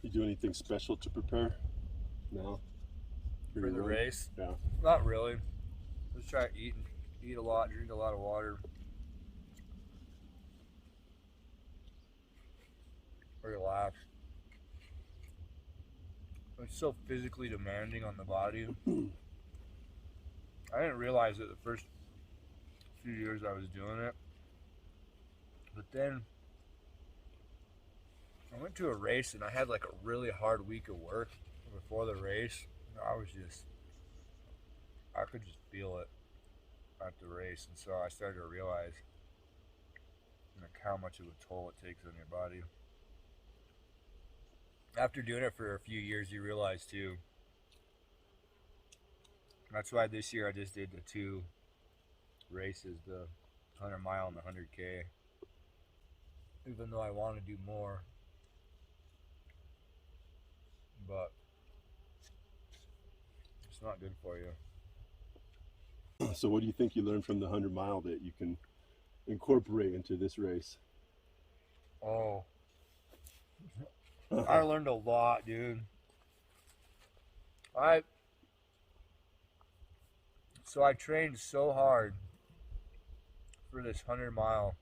You do anything special to prepare? No. For the race? Yeah. Not really. Just try to eat a lot, drink a lot of water. Relax. It's so physically demanding on the body. I didn't realize it the first few years I was doing it. But then I went to a race and I had like a really hard week of work before the race. I could just feel it at the race. And so I started to realize like how much of a toll it takes on your body. After doing it for a few years, you realize too. That's why this year I just did the 2 races, the 100 mile and the 100K. Even though I want to do more. But it's not good for you. So what do you think you learned from the 100 mile that you can incorporate into this race? Oh. I learned a lot, dude. So I trained so hard for this 100 mile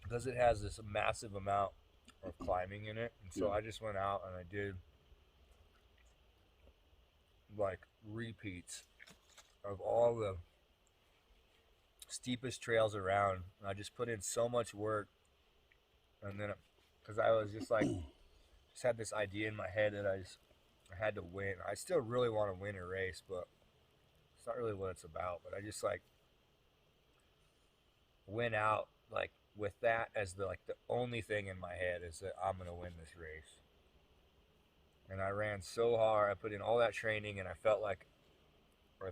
because it has this massive amount of climbing in it. And so I just went out and I did like repeats of all the steepest trails around. And I just put in so much work. And then, because I was just like, just had this idea in my head that I had to win. I still really want to win a race, but it's not really what it's about. But I just like went out like with that as the only thing in my head is that I'm gonna win this race. And I ran so hard. I put in all that training, and I felt like I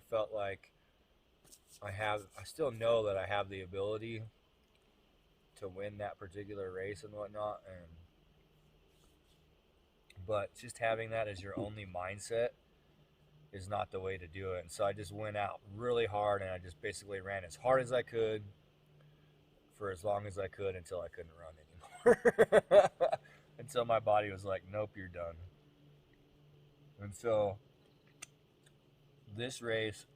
still know that I have the ability to win that particular race and whatnot. But just having that as your only mindset is not the way to do it. And so I just went out really hard, and I just basically ran as hard as I could for as long as I could until I couldn't run anymore. Until my body was like, nope, you're done. And so this race,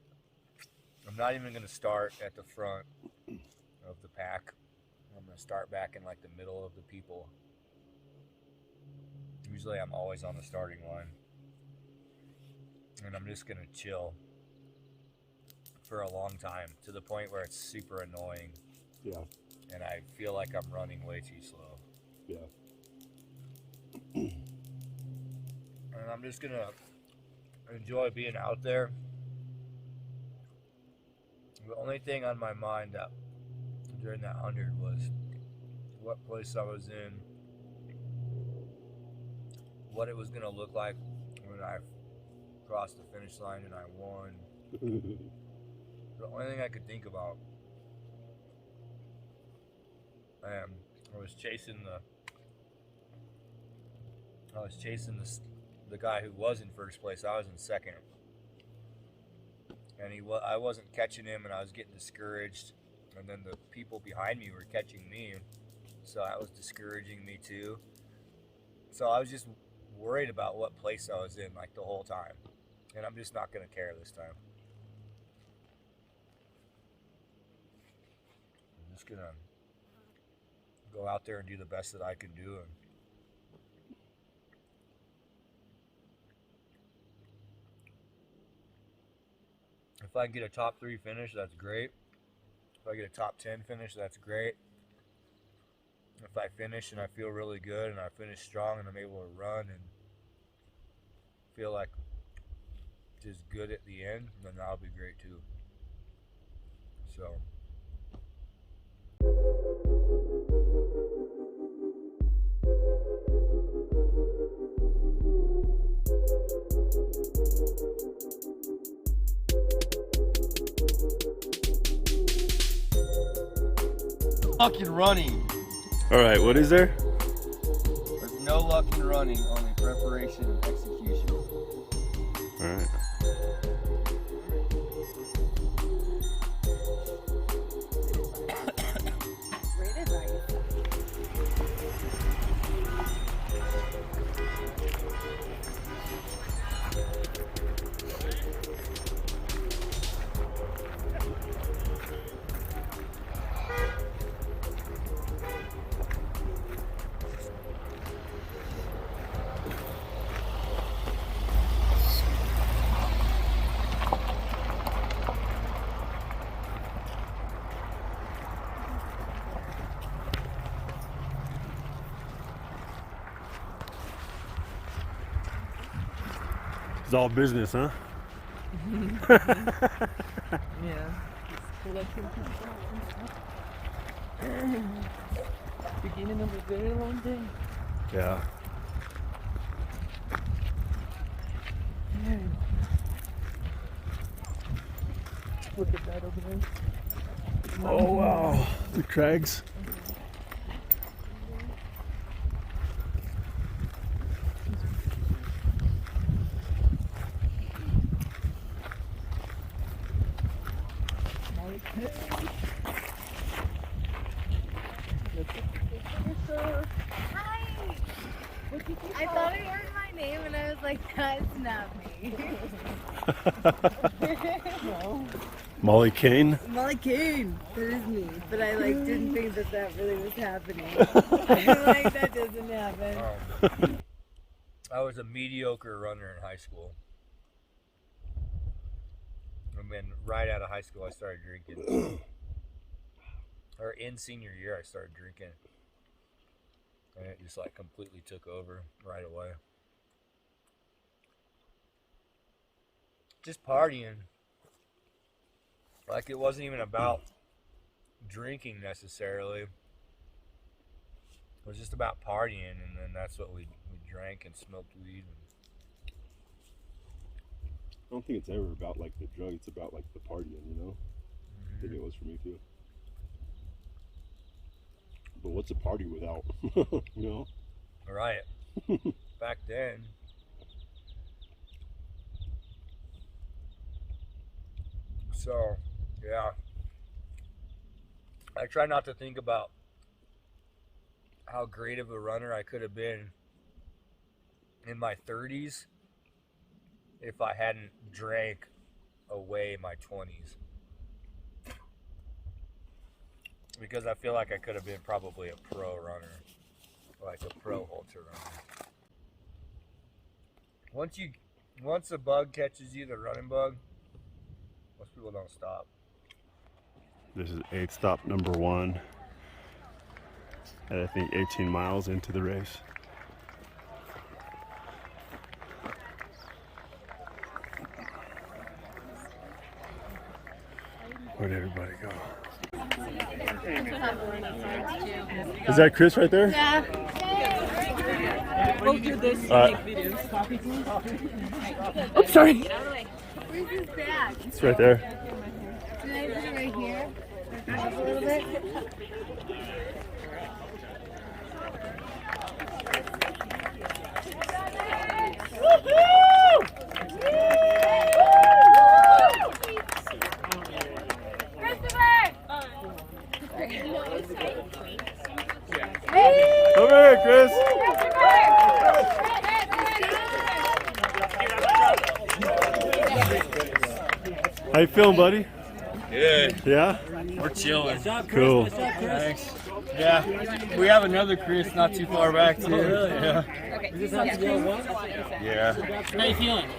I'm not even going to start at the front of the pack. I'm going to start back in like the middle of the people. Usually I'm always on the starting line. And I'm just going to chill for a long time to the point where it's super annoying. Yeah. And I feel like I'm running way too slow. Yeah. And I'm just going to enjoy being out there. The only thing on my mind that during that 100 was what place I was in, what it was going to look like when I crossed the finish line and I won. The only thing I could think about. I was chasing the guy who was in first place. I was in second. And I wasn't catching him, and I was getting discouraged. And then the people behind me were catching me, so that was discouraging me too. So I was just worried about what place I was in like the whole time, and I'm just not gonna care this time. I'm just gonna go out there and do the best that I can do. And if I can get a top 3 finish, that's great. If I get a top 10 finish, that's great. If I finish and I feel really good and I finish strong and I'm able to run and feel like just good at the end, then that'll be great too. So fucking running. All right, what is there? There's no luck in running, only preparation and execution. All right. It's all business, huh? Yeah. Beginning of a very long day. Yeah. Look at that over there. Oh wow, the crags. Hi! I thought I heard my name and I was like, that's not me. No. Molly Kane. Molly Kane! That is me. But I like didn't think that that really was happening. I'm like, that doesn't happen. I was a mediocre runner in high school. And then right out of high school, I started drinking. Or in senior year, I started drinking. And it just like completely took over right away. Just partying. Like it wasn't even about drinking necessarily. It was just about partying, and then that's what we drank and smoked weed. I don't think it's ever about like the drug. It's about like the partying, you know. I think it was for me too. But what's a party without, you know? Right. Back then. So, yeah. I try not to think about how great of a runner I could have been in my 30s if I hadn't drank away my 20s. Because I feel like I could have been probably a pro runner, like a pro ultra runner. Once a bug catches you, the running bug, most people don't stop. This is 8 stop number 1. And I think 18 miles into the race. Where'd everybody go? Is that Chris right there? Yeah. We'll do this All right. make videos. Oh, sorry. Where's his bag? It's right there. Can I put it right here? Back up a little bit. Over here, Chris. How you feeling, buddy? Good. Yeah? We're chilling. Cool. Thanks. Yeah. We have another Chris not too far back too. Yeah. Yeah. How you feeling?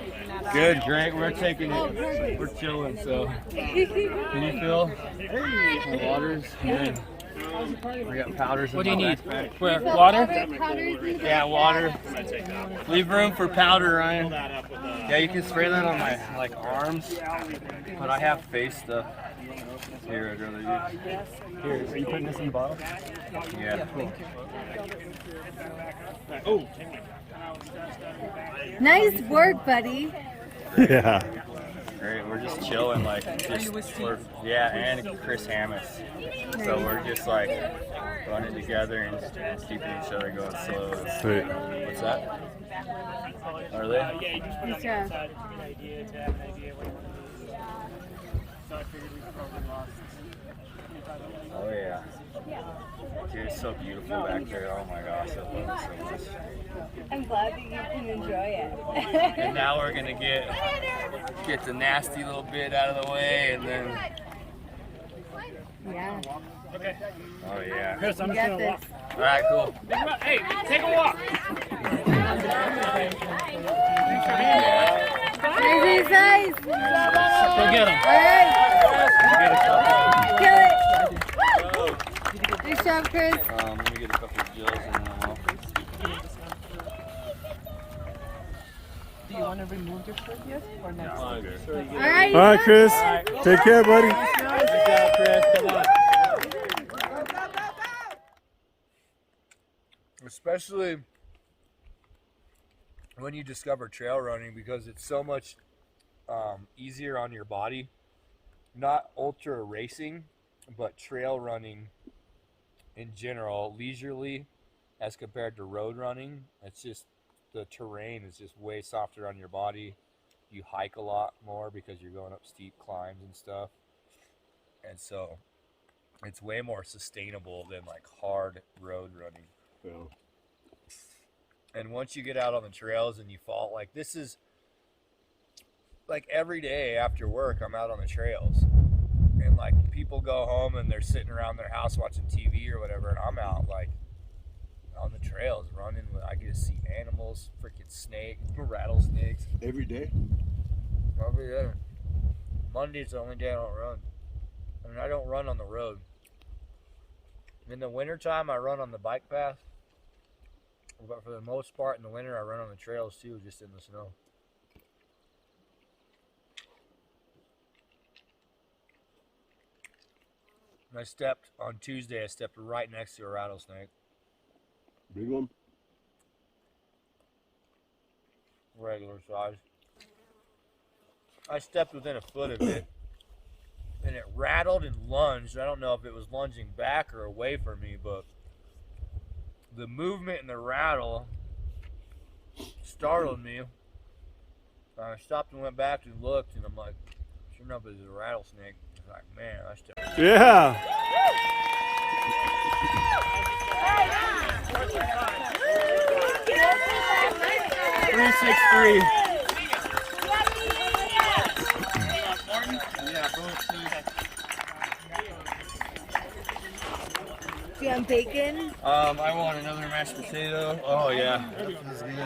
Good, great. We're taking it. We're chilling, so. Can you feel the waters? Good. We got powders. What do you in my need? backpack. Where? Water? Yeah, water. Leave room for powder, Ryan. Yeah, you can spray that on my like arms, but I have face stuff. Here, I'd rather use. Here, are you putting this in the bottle? Yeah. Cool. Nice work, buddy. Yeah. Great, we're just chilling, like, yeah, and Chris Hammis. So we're just like running together and keeping each other going slow. Sweet. What's that? Are they? Good job. Oh yeah. Dude, it's so beautiful back there. Oh my gosh, I love it so much. I'm glad that you can enjoy it. And now we're gonna get the nasty little bit out of the way, and then. Yeah. Oh yeah. Chris, I'm You just got gonna this. walk. All right, cool. Hey, take a walk. Crazy size. Go get him. All right. Kill it. Oh. Nice job, Chris. Let me get a couple of Jills and then I'll. Do you want to remove your shirt yet or next? All right. All right, Chris. Take care, buddy. Good job, Chris. Come on. Especially when you discover trail running, because it's so much easier on your body. Not ultra racing, but trail running in general, leisurely as compared to road running. It's just the terrain is just way softer on your body. You hike a lot more because you're going up steep climbs and stuff. And so it's way more sustainable than like hard road running. Yeah. And once you get out on the trails and you fall, like this is like every day after work, I'm out on the trails. And like people go home and they're sitting around their house watching TV or whatever, and I'm out like on the trails running. I get to see animals, freaking snakes, rattlesnakes. Every day? Probably there. Monday's the only day I don't run. I mean, I don't run on the road. In the wintertime, I run on the bike path. But for the most part, in the winter, I run on the trails too, just in the snow. And on Tuesday, I stepped right next to a rattlesnake. Big one? Regular size. I stepped within a foot of it, and it rattled and lunged. I don't know if it was lunging back or away from me, but the movement and the rattle startled me. I stopped and went back and looked, and I'm like, sure enough, it was a rattlesnake. I was like, man, I stepped. Yeah. $363. Do you want bacon? I want another mashed potato. Oh yeah, that's good.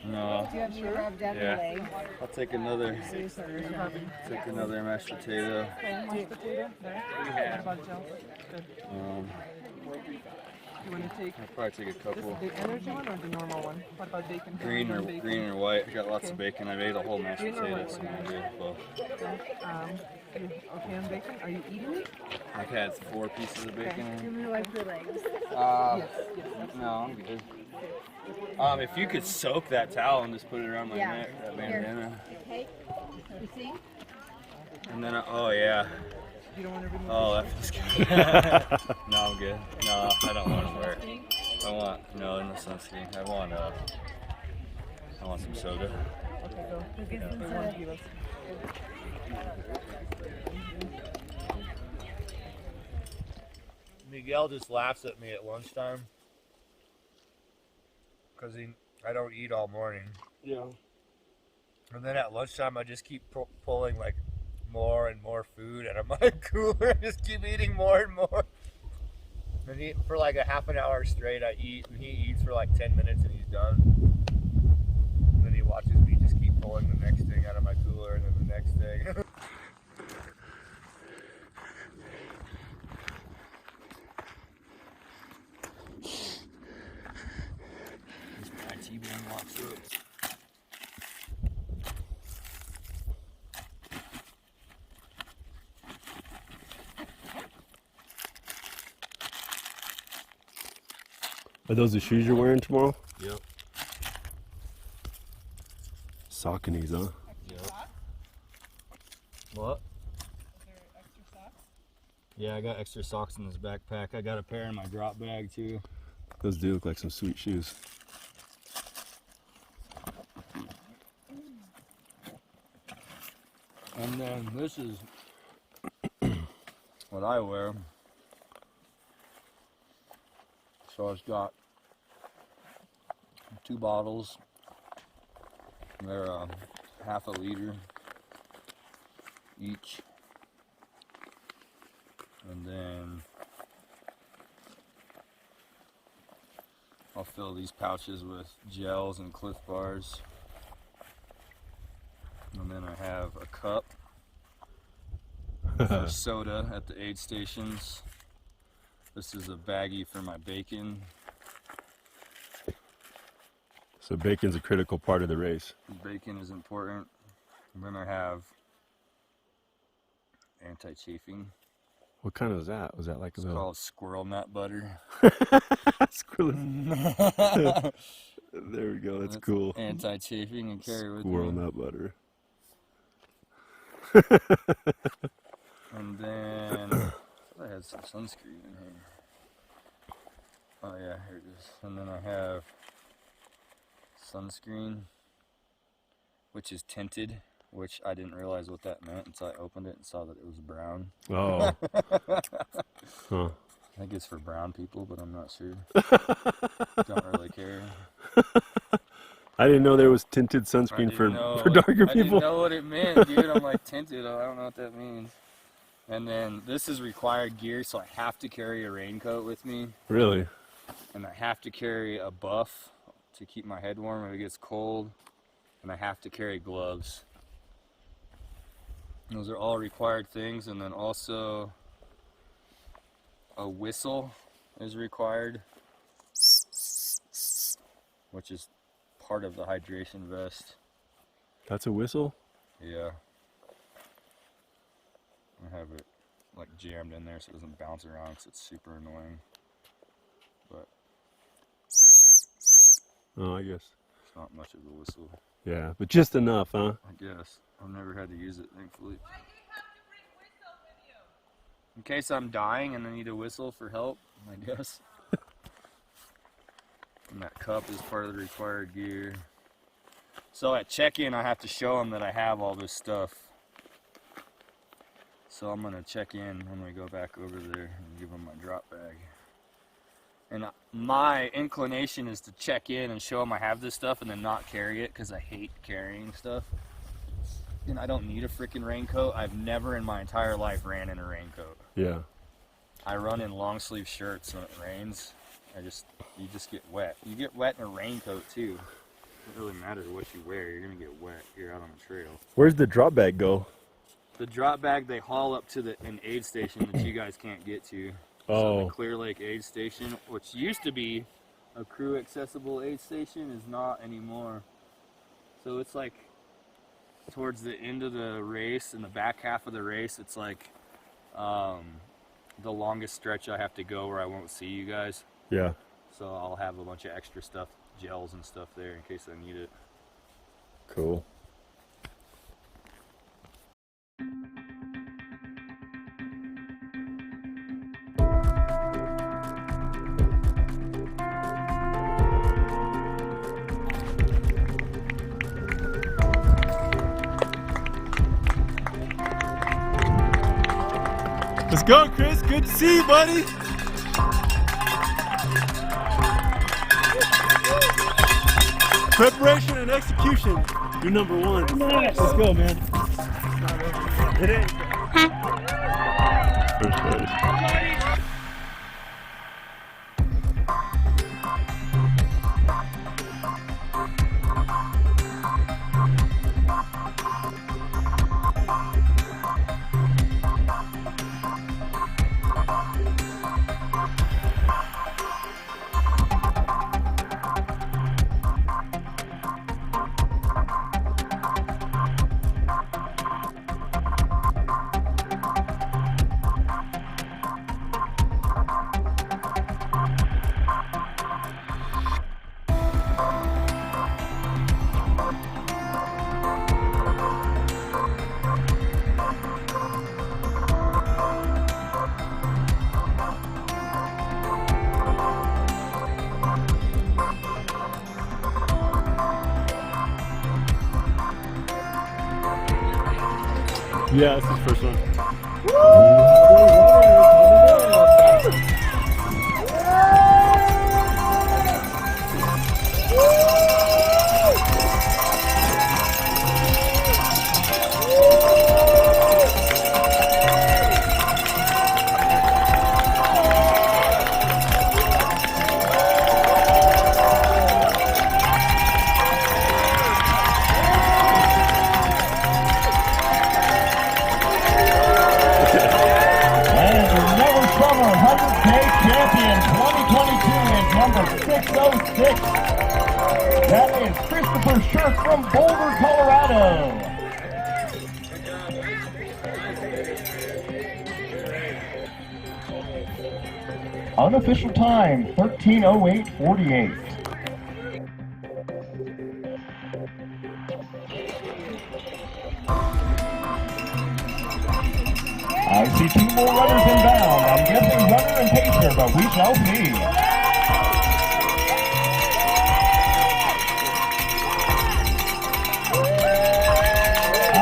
No. Do you have your rubbed down Yeah. leg? I'll take another. Take another mashed potato. Mashed potato there. What about gel? Good. You want to take I'll probably take a couple. the energy one or the normal one? What about bacon? Green or white. I got lots of bacon. I ate a whole mashed Green or potato, white? so I'm gonna do both. You okay on bacon? Are you eating it? I've had 4 pieces of bacon. Give me wipe your legs. Yes, that's No, I'm good. If you could soak that towel and just put it around my Yeah. neck, that bandana. Okay. You see? And then, oh yeah. You don't want to remove Oh, that feels good. No, I'm good. No, I don't want to wear it. I want, no sunscreen. I want some soda. Okay, go. Get some They soda. want to give us. Miguel just laughs at me at lunchtime because I don't eat all morning. Yeah. And then at lunchtime, I just keep pulling like more and more food out of my cooler. I just keep eating more and more. And for like a half an hour straight, I eat, and he eats for like 10 minutes and he's done. And then he watches me just keep pulling the next thing out of my cooler and then the next thing. Are those the shoes you're wearing tomorrow? Yep. Sauconys, huh? Yep. What? Yeah, I got extra socks in this backpack. I got a pair in my drop bag too. Those do look like some sweet shoes. And then this is what I wear. So it's got 2 bottles. They're half a liter each. And then I'll fill these pouches with gels and Cliff bars. And then I have a cup for soda at the aid stations. This is a baggie for my bacon. So bacon's a critical part of the race. Bacon is important. I'm gonna have anti-chafing. What kind was that? Was that like It's called squirrel nut butter. Squirrel. There we go. That's cool. Anti-chafing and carry with Squirrel me. nut butter. And then I had some sunscreen in here. Oh yeah, here it is. And then I have sunscreen, which is tinted, which I didn't realize what that meant until I opened it and saw that it was brown. Oh. Huh. I think it's for brown people, but I'm not sure. Don't really care. I didn't know there was tinted sunscreen for darker I people. didn't know what it meant, dude. I'm like, tinted, I don't know what that means. And then this is required gear, so I have to carry a raincoat with me. Really? And I have to carry a buff to keep my head warm if it gets cold. And I have to carry gloves. Those are all required things. And then also a whistle is required, which is part of the hydration vest. That's a whistle? Yeah. I have it like jammed in there so it doesn't bounce around because it's super annoying. But Oh, I guess. it's not much of a whistle. Yeah, but just enough, huh? I guess. I've never had to use it, thankfully. In case I'm dying and I need a whistle for help, I guess. And that cup is part of the required gear. So at check-in, I have to show them that I have all this stuff. So I'm going to check in when we go back over there and give them my drop bag. And my inclination is to check in and show them I have this stuff and then not carry it because I hate carrying stuff. And I don't need a freaking raincoat. I've never in my entire life ran in a raincoat. Yeah. I run in long sleeve shirts when it rains. You just get wet. You get wet in a raincoat too. It doesn't really matter what you wear, you're gonna get wet here out on the trail. Where's the drop bag go? The drop bag they haul up to an aid station that you guys can't get to. So Oh. the Clear Lake aid station, which used to be a crew accessible aid station, is not anymore. So it's like towards the end of the race, in the back half of the race, it's like the longest stretch I have to go where I won't see you guys. Yeah. So I'll have a bunch of extra stuff, gels and stuff there in case I need it. Cool. Let's go, Chris. Good to see you, buddy. Preparation and execution. You're number one. Nice. Let's go, man. It ain't. First place. Yeah, this is the first one. Champion 2022 is number 606. That is shirt from Boulder, Colorado. Unofficial time, 13:08:48. I see two more runners inbound. I'm guessing runner and pacer, but we shall see.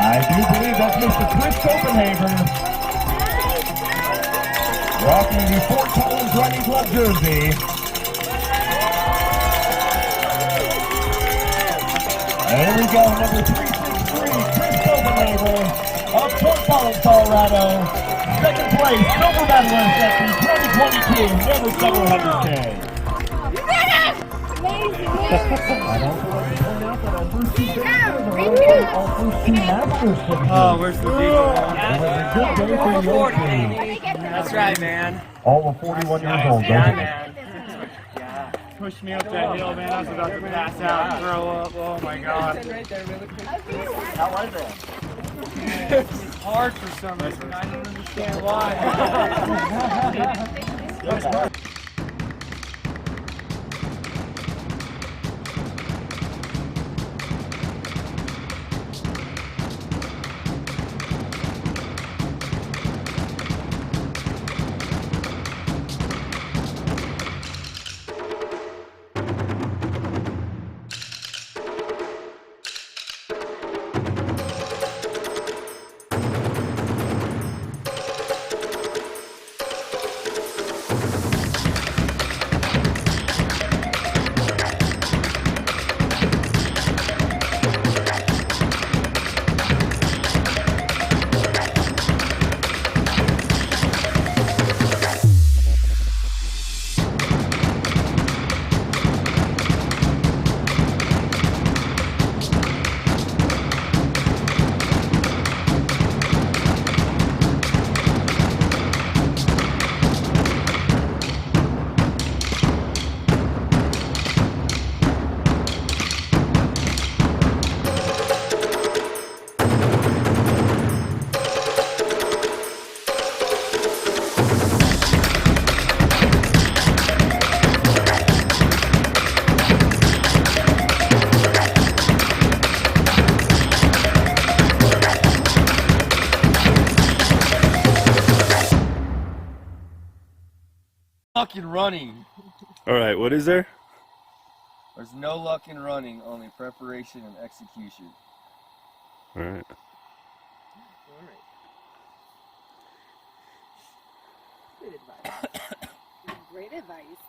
I do believe that's Mr. Chris Copenhaver, rocking the Fort Collins Running Club jersey. There we go, number 363, Chris Copenhaver of Fort Collins, Colorado. Second place, silver medalist at the 2022 Never 700K. I don't want to point out that our first two days are our first two masters finishers. Oh, where's the people? It was a good day for the old team. That's right, man. All of 41 years old, Yeah, don't man. Pushed me up that hill, man. I was about to pass out and throw up. Oh my god. Right there, really quick. How was it? It's hard for some reason. I don't understand why. Luck in running. All right, what is there? There's no luck in running, only preparation and execution. All right. Good advice. Great advice.